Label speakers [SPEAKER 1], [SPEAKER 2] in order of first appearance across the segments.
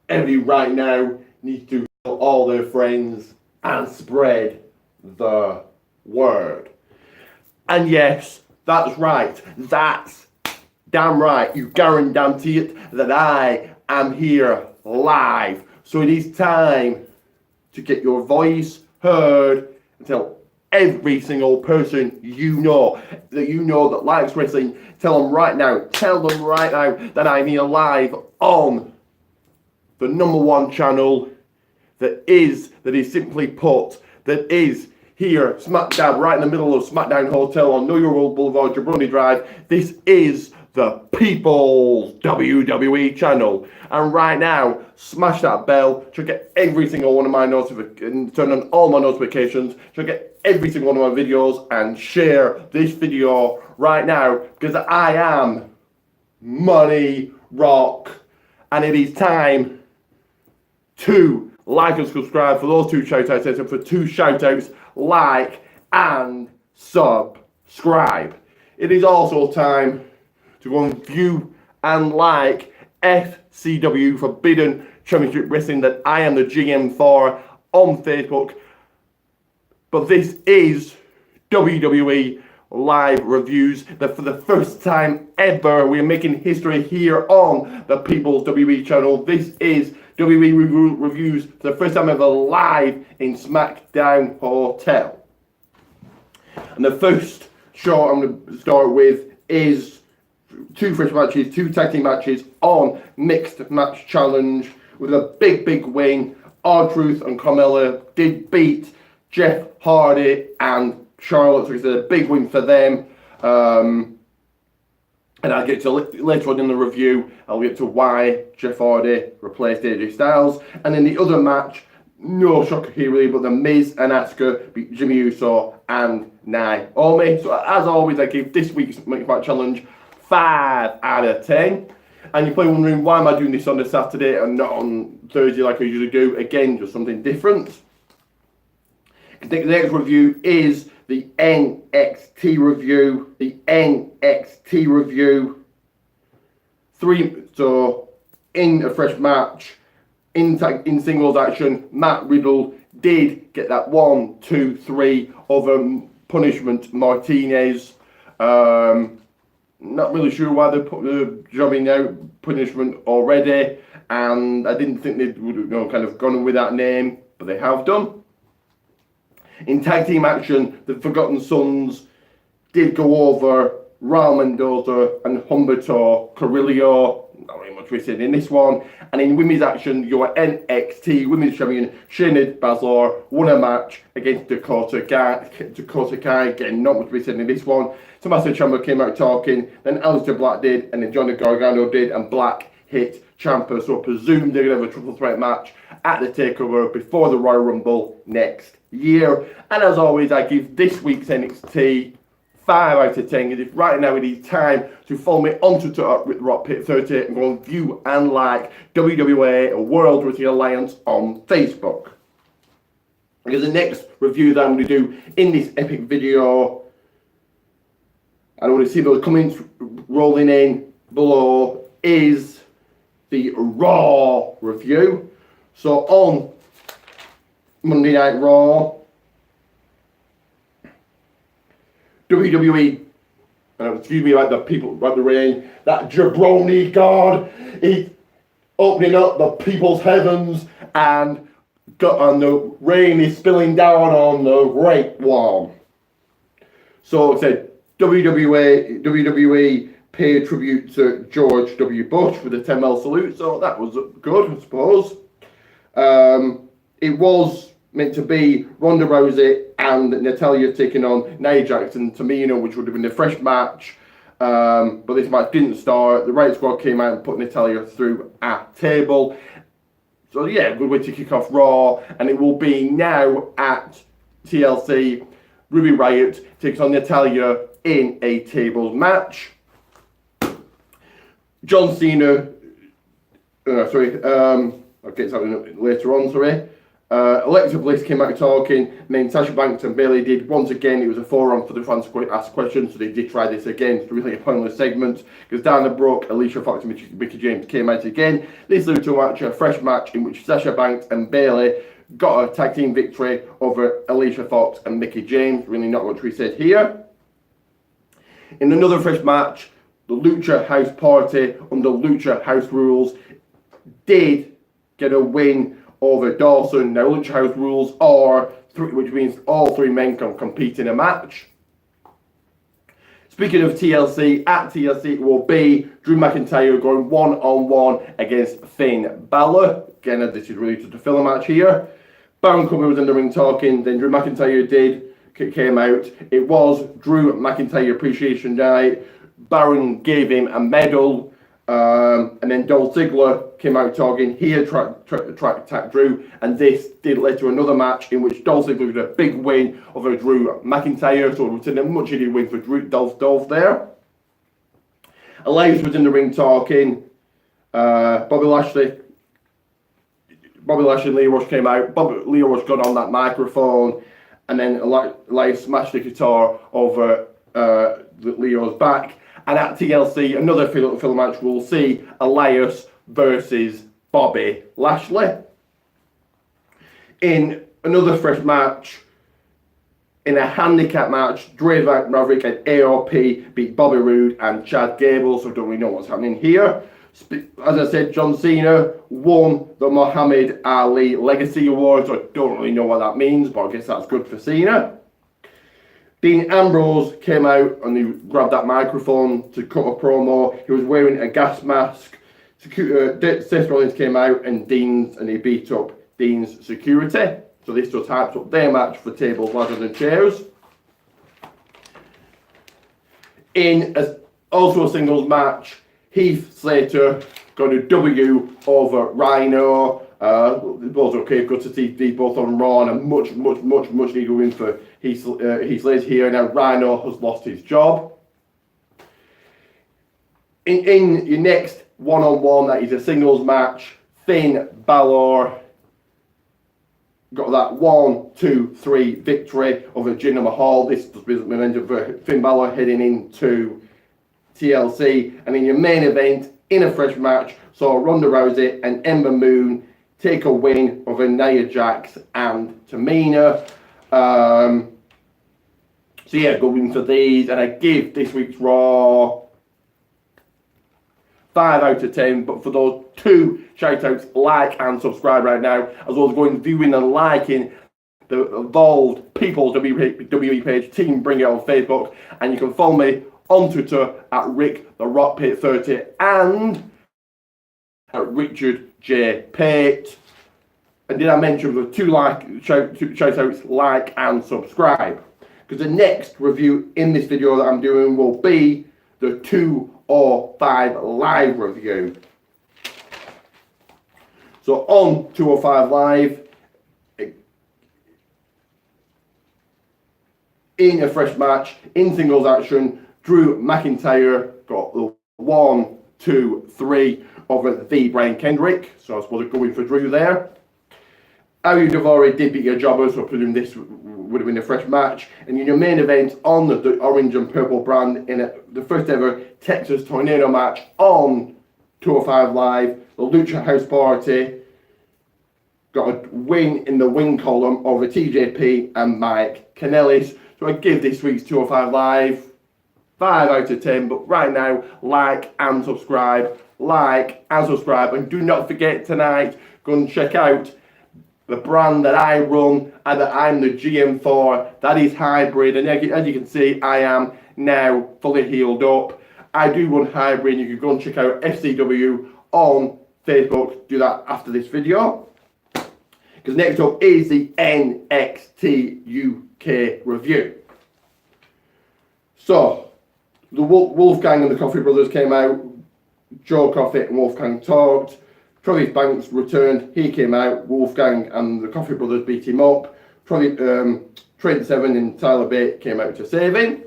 [SPEAKER 1] everybody right now needs to tell all their friends and spread the word. And yes, that's right. That's damn right. You guarantee it that I am here live. So it is time to get your voice heard and tell every single person that likes wrestling. Tell them right now that I'm here live on the #1 channel that is simply put, that is here, Smackdown, right in the middle of Smackdown Hotel on Know Your World Boulevard, Jabroni Drive. This is the People's WWE channel. And right now, smash that bell to get every single one of my notifications, turn on all my notifications, to get every single one of my videos, and share this video right now, because I am Money Rock. And it is time to like and subscribe for those 2 shout-outs, and for 2 shout-outs, like and subscribe. It is also time to go and view and like FCW, Forbidden Championship Wrestling, that I am the GM for, on Facebook. But this is WWE Live Reviews, that for the first time ever we're making history here on the People's WWE channel. This is WWE Reviews for the first time ever live in Smackdown Hotel. And the first show I'm going to start with is 2 fresh matches, 2 tag team matches on Mixed Match Challenge with a big win. R-Truth and Carmella did beat Jeff Hardy and Charlotte, so it's a big win for them. And I'll get to later on in the review, I'll get to why Jeff Hardy replaced AJ Styles. And in the other match, no shocker here really, but The Miz and Asuka beat Jimmy Uso and Naomi. So as always, I give this week's Mixed Match Challenge 5 out of 10. And you're probably wondering, why am I doing this on a Saturday and not on Thursday like I usually do? Again, just something different. The next review is the NXT review. The NXT review. 3, so in a fresh match, in singles action, Matt Riddle did get that 1, 2, 3 over Punishment Martinez. Not really sure why they put the jobbing out Punishment already, and I didn't think they would have kind of gone with that name, but they have done. In tag team action, the Forgotten Sons did go over Raul Mendoza and Humberto Carrillo. Not really much we said in this one. And in women's action, your NXT Women's Champion Shayna Baszler won a match against Dakota Kai. Again, not much we said in this one. Tommaso Ciampa came out talking, then Aleister Black did, and then Johnny Gargano did, and Black hit Ciampa. So I presume they're going to have a triple threat match at the TakeOver before the Royal Rumble next year. And as always, I give this week's NXT 5 out of 10. If right now it is time to follow me on Twitter with RockPit30 and go and view and like WWA World Wrestling Alliance on Facebook. Because the next review that I'm going to do in this epic video, I want to see those comments rolling in below, is the Raw review. So on Monday Night Raw, WWE, excuse me, like the people, like the ring, that jabroni god is opening up the people's heavens, and the rain is spilling down on the Great One. So it said WWE paid tribute to George W. Bush with a 10-mile salute, so that was good, I suppose. It was meant to be Ronda Rousey and Natalya taking on Nia Jax and Tamina, which would have been a fresh match. But this match didn't start. The Riot Squad came out and put Natalya through a table. So yeah, good way to kick off Raw. And it will be now at TLC. Ruby Riott takes on Natalya in a tables match. John Cena, I'll get something later on, sorry. Alexa Bliss came out talking, and then Sasha Banks and Bayley did once again. It was a forum for the fans to ask questions, so they did try this again. It's really a pointless segment because Dana Brooke, Alicia Fox, and Mickie James came out again. This led to a fresh match in which Sasha Banks and Bayley got a tag team victory over Alicia Fox and Mickie James. Really not much we said here. In another fresh match, the Lucha House Party under Lucha House rules did get a win over Dawson. Now, Lucha House rules are three, which means all three men can compete in a match. Speaking of TLC, at TLC it will be Drew McIntyre going one-on-one against Finn Balor. Again, this is really just a filler match here. Baron Corbin was in the ring talking, then Drew McIntyre came out. It was Drew McIntyre Appreciation Night. Baron gave him a medal. And then Dolph Ziggler came out talking. He attacked Drew, and this did lead to another match in which Dolph Ziggler got a big win over Drew McIntyre. So it was a much needed win for Dolph there. Elias was in the ring talking. Bobby Lashley and Lio Rush came out. Lio Rush got on that microphone, and then Elias smashed the guitar over Leo's back. And at TLC, another filler match, we'll see Elias versus Bobby Lashley. In another fresh match, in a handicap match, Dre Maverick and AOP beat Bobby Roode and Chad Gable, so don't really know what's happening here. As I said, John Cena won the Muhammad Ali Legacy Award, so I don't really know what that means, but I guess that's good for Cena. Dean Ambrose came out and he grabbed that microphone to cut a promo. He was wearing a gas mask. Seth Rollins came out and he beat up Dean's security. So this just hypes up their match for tables, ladders and chairs. In also a singles match, Heath Slater got a W over Rhino. It was okay, good to see these both on Raw, and a much needed win for Heath Slater here. Now Rhino has lost his job. In your next one-on-one, that is a singles match, Finn Balor got that 1-2-3 victory over Jinder Mahal. This was meant for Finn Balor heading into TLC. And in your main event, in a fresh match, saw Ronda Rousey and Ember Moon take a win over Nia Jax and Tamina. So yeah, good win for these. And I give this week's Raw 5 out of 10, but for those 2 shout-outs, like and subscribe right now, as well as going viewing and liking the Evolved People's WWE page, Team Bring It on Facebook, and you can follow me on Twitter at Rick the Rock Pit 30 and at Richard J Pate. And did I mention the 2 shout-outs, like and subscribe? Because the next review in this video that I'm doing will be the 205 Live review. So on 205 Live, in a fresh match, in singles action, Drew McIntyre got the 1-2-3 over the Brian Kendrick. So I suppose going for Drew there. Ari Daivari did beat your jobber, so I presume this would have been a fresh match. And in your main event on the orange and purple brand, in the first ever Texas Tornado match on 205 Live, the Lucha House Party got a win in the win column over TJP and Mike Kanellis. So I give this week's 205 Live 5 out of 10. But right now, like and subscribe, and do not forget tonight, go and check out the brand that I run and that I'm the GM for. That is Hybrid, and as you can see, I am now fully healed up. I do run Hybrid, and you can go and check out FCW on Facebook. Do that after this video. Because next up is the NXT UK review. So, the Wolfgang and the Coffee Brothers came out. Joe Coffey and Wolfgang talked. Travis Banks returned, he came out. Wolfgang and the Coffee Brothers beat him up. Trent Seven and Tyler Bate came out to save him.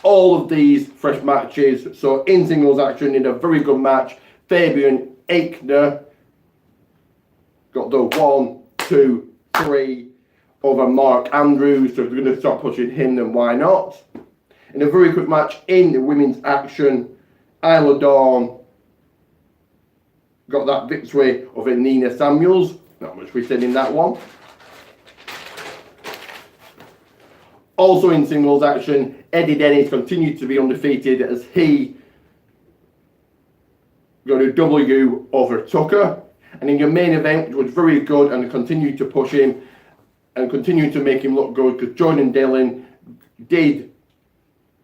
[SPEAKER 1] All of these fresh matches. So in singles action, in a very good match, Fabian Aichner got the 1, 2, 3 over Mark Andrews, so if we're going to start pushing him, then why not? In a very quick match in the women's action, Isla Dawn got that victory over Nina Samuels. Not much we said in that one. Also in singles action, Eddie Dennis continued to be undefeated as he got a W over Tucker. And in your main event, which was very good and continued to push him and continued to make him look good, because Jordan Dillon did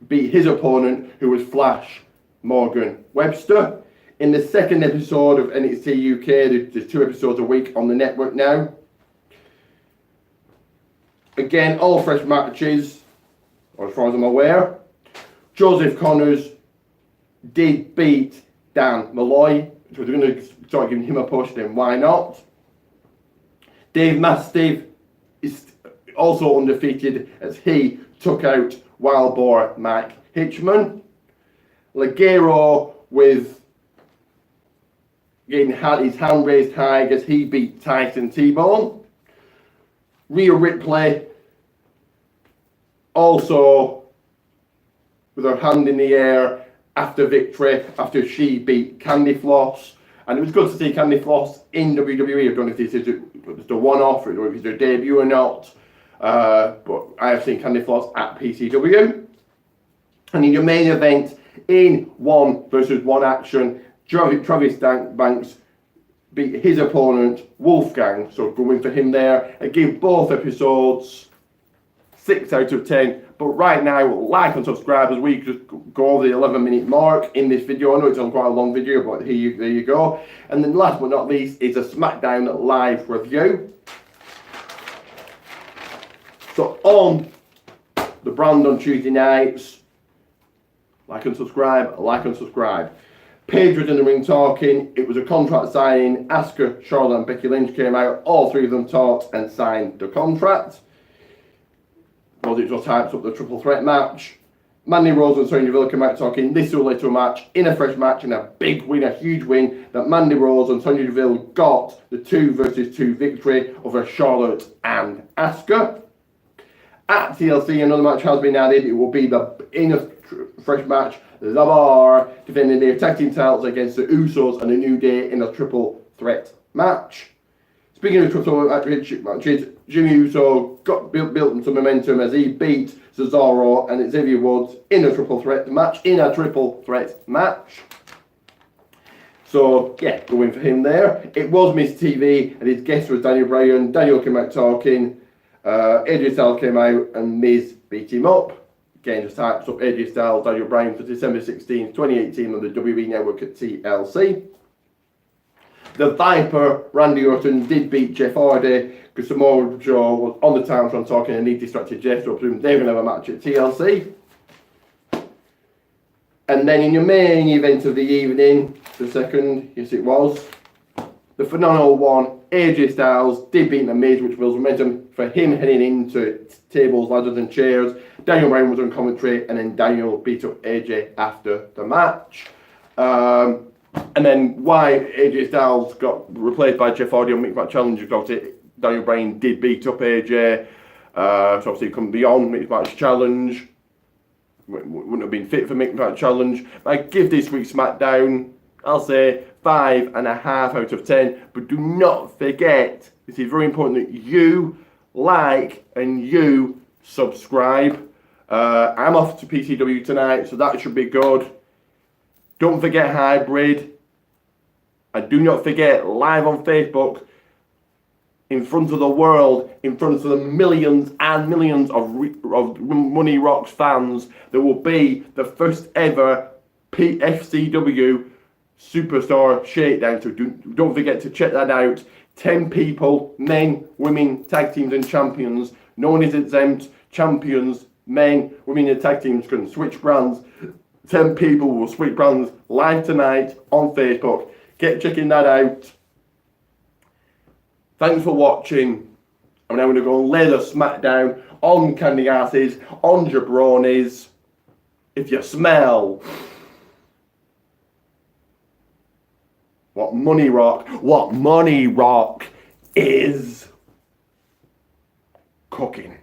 [SPEAKER 1] beat his opponent, who was Flash Morgan Webster. In the second episode of NXT UK, there's 2 episodes a week on the network now. Again, all fresh matches, or as far as I'm aware. Joseph Connors did beat Dan Malloy, so we're going to start giving him a push, then why not? Dave Mastiff is also undefeated as he took out Wild Boar Mike Hitchman. Ligero with getting his hand raised high as he beat Tyson T-Bone. Rhea Ripley also with her hand in the air after victory, after she beat Candy Floss. And it was good to see Candy Floss in WWE. I don't know if this is a one-off or if it's her debut or not. But I have seen Candy Floss at PCW. And in your main event, in 1 versus 1 action, Travis Banks beat his opponent, Wolfgang. So going for him there. I gave both episodes 6 out of 10. But right now, like and subscribe as we just go over the 11-minute mark in this video. I know it's on quite a long video, but there you go. And then last but not least is a Smackdown live review. So on the brand on Tuesday nights, like and subscribe, like and subscribe. Paige was in the ring talking. It was a contract signing. Asuka, Charlotte and Becky Lynch came out. All 3 of them talked and signed the contract. Well, it just hypes up the triple threat match. Mandy Rose and Sonya Deville came out talking. This will lead to a match, in a fresh match, and a big win, a huge win, that Mandy Rose and Sonya Deville got the 2 versus 2 victory over Charlotte and Asuka. At TLC, another match has been added. It will be in a fresh match, The Bar defending their tag team titles against the Usos and the New Day in a triple threat match. Speaking of triple threat matches, Jimmy Uso built some momentum as he beat Cesaro and Xavier Woods in a triple threat match. So yeah, going for him there. It was Miss TV and his guest was Daniel Bryan. Daniel came out talking. AJ Styles came out and Miz beat him up. Again, just types up AJ Styles, Daniel Bryan for December 16th, 2018 on the WWE Network at TLC. The Viper, Randy Orton, did beat Jeff Hardy because Samoa Joe was on the Towntron talking and he distracted Jeff, so I presume they're going to have a match at TLC. And then in your main event of the evening, the second, yes it was, the phenomenal one, AJ Styles did beat The Miz, which builds momentum for him heading into tables, ladders and chairs. Daniel Bryan was on commentary and then Daniel beat up AJ after the match. And then why AJ Styles got replaced by Jeff Hardy on Mixed Match Challenge, because Daniel Bryan did beat up AJ. So obviously he couldn't be on Mixed Match Challenge. Wouldn't have been fit for Mixed Match Challenge. I give this week's SmackDown, I'll say 5.5 out of 10. But do not forget, this is very important, that you like and you subscribe. I'm off to PCW tonight, so that should be good. Don't forget Hybrid. And do not forget, live on Facebook, in front of the world, in front of the millions and millions of Money Rocks fans, there will be the first ever FCW Superstar Shakedown. So don't forget to check that out. 10 people, men, women, tag teams and champions. No one is exempt. Champions, men, women and tag teams can switch brands. 10 people will switch brands live tonight on Facebook. Get checking that out. Thanks for watching. I'm now going to go and lay the Smackdown on candy asses, on jabronis. If you smell what Money Rock is cooking.